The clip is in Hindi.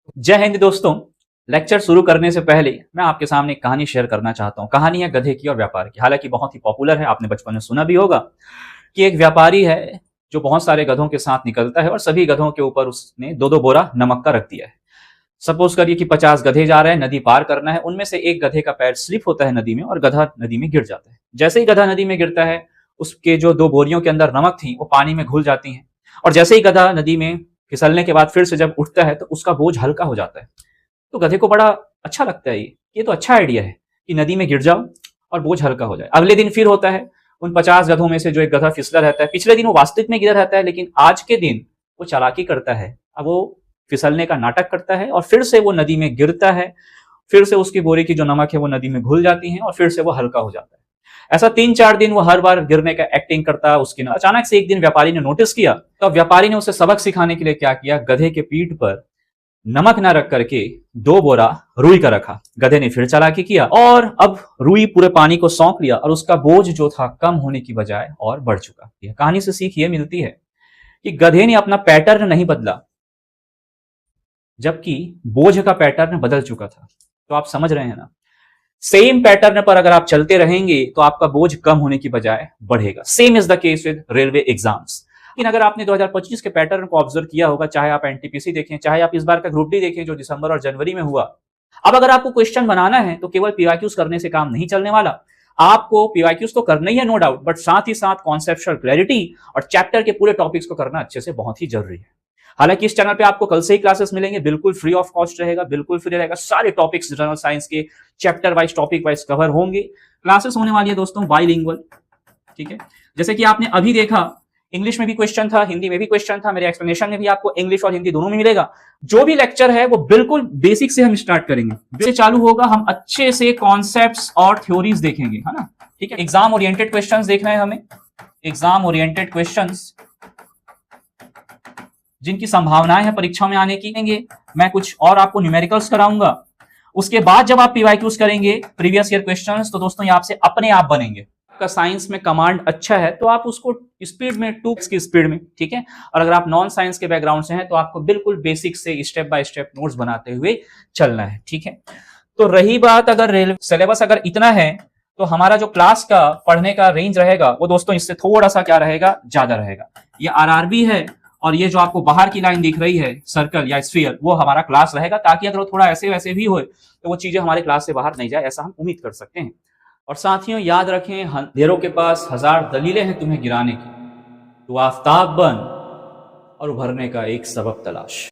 जय हिंद दोस्तों। लेक्चर शुरू करने से पहले मैं आपके सामने एक कहानी शेयर करना चाहता हूँ। कहानी है गधे की और व्यापार की। हालांकि बहुत ही पॉपुलर है, आपने बचपन में सुना भी होगा कि एक व्यापारी है जो बहुत सारे गधों के साथ निकलता है और सभी गधों के ऊपर उसने दो दो बोरा नमक का रख दिया है। सपोज करिए कि 50 गधे जा रहे हैं, नदी पार करना है। उनमें से एक गधे का पैर स्लिप होता है नदी में और गधा नदी में गिर जाता है। जैसे ही गधा नदी में गिरता है, उसके जो दो बोरियों के अंदर नमक थी वो पानी में घुल जाती हैं और जैसे ही गधा नदी में फिसलने के बाद फिर से जब उठता है तो उसका बोझ हल्का हो जाता है। तो गधे को बड़ा अच्छा लगता है। ये तो अच्छा आइडिया है कि नदी में गिर जाओ और बोझ हल्का हो जाए। अगले दिन फिर होता है, उन 50 गधों में से जो एक गधा फिसला रहता है, पिछले दिन वो वास्तविक में गिरा रहता है, लेकिन आज के दिन वो चालाकी करता है। अब वो फिसलने का नाटक करता है और फिर से वो नदी में गिरता है। फिर से उसकी बोरी की जो नमक है वो नदी में घुल जाती है और फिर से वो हल्का हो जाता है। ऐसा 3-4 दिन वो हर बार गिरने का एक्टिंग करता है। उसकी अचानक से एक दिन व्यापारी ने नोटिस किया, तो व्यापारी ने उसे सबक सिखाने के लिए क्या किया, गधे के पीठ पर नमक ना रख करके 2 बोरा रुई का रखा। गधे ने फिर चालाकी किया और अब रुई पूरे पानी को सौंप लिया और उसका बोझ जो था कम होने की बजाय और बढ़ चुका। यह कहानी से सीख ये मिलती है कि गधे ने अपना पैटर्न नहीं बदला, जबकि बोझ का पैटर्न बदल चुका था। तो आप समझ रहे हैं ना, सेम पैटर्न पर अगर आप चलते रहेंगे तो आपका बोझ कम होने की बजाय बढ़ेगा। Same is the case with railway exams. लेकिन अगर आपने 2025 के पैटर्न को ऑब्जर्व किया होगा, चाहे आप एनटीपीसी देखें, चाहे आप इस बार का ग्रुप डी देखें जो दिसंबर और जनवरी में हुआ, अब अगर आपको क्वेश्चन बनाना है तो केवल पीवाईक्यूज करने से काम नहीं चलने वाला। आपको पीवाईक्यूज तो करना ही है, नो डाउट, बट साथ ही साथ कॉन्सेप्चुअल क्लैरिटी और चैप्टर के पूरे टॉपिक्स को करना अच्छे से बहुत ही जरूरी है। हालांकि इस चैनल पे आपको कल से ही क्लासेस मिलेंगे, बिल्कुल फ्री ऑफ कॉस्ट रहेगा, बिल्कुल फ्री रहेगा। सारे टॉपिक्स जनरल साइंस के chapter wise, topic wise cover होंगे। क्लासेस होने वाली है दोस्तों बाइलिंगुअल, ठीक है। जैसे कि आपने अभी देखा, इंग्लिश में भी क्वेश्चन था, हिंदी में भी क्वेश्चन था, मेरे एक्सप्लेनेशन में भी आपको इंग्लिश और हिंदी दोनों में मिलेगा। जो भी लेक्चर है वो बिल्कुल बेसिक से हम स्टार्ट करेंगे, जैसे चालू होगा हम अच्छे से कॉन्सेप्ट्स और थ्योरीज देखेंगे, है ना, ठीक है। एग्जाम ओरिएंटेड क्वेश्चंस देखना है हमें, एग्जाम ओरिएंटेड क्वेश्चंस जिनकी संभावनाएं हैं परीक्षा में आने की। मैं कुछ और आपको न्यूमेरिकल्स कराऊंगा। उसके बाद जब आप पीवाईक्यूज करेंगे, प्रीवियस ईयर क्वेश्चंस, तो दोस्तों ये आपसे अपने आप बनेंगे। आपका साइंस में कमांड अच्छा है तो आप उसको स्पीड में, 2x की स्पीड में, ठीक है। और अगर आप नॉन साइंस के बैकग्राउंड से हैं तो आपको बिल्कुल बेसिक से स्टेप बाय स्टेप नोट्स बनाते हुए चलना है, ठीक है। तो रही बात, अगर रेलवे सिलेबस अगर इतना है तो हमारा जो क्लास का पढ़ने का रेंज रहेगा वो दोस्तों इससे थोड़ा सा क्या रहेगा, ज्यादा रहेगा। ये आरआरबी है और ये जो आपको बाहर की लाइन दिख रही है, सर्कल या स्फीयर, वो हमारा क्लास रहेगा, ताकि अगर वो थोड़ा ऐसे वैसे भी हो तो वो चीजें हमारे क्लास से बाहर नहीं जाए, ऐसा हम उम्मीद कर सकते हैं। और साथियों याद रखें, अंधेरों के पास 1000 दलीलें हैं तुम्हें गिराने की, तो आफताब बन और उभरने का एक सबब तलाश।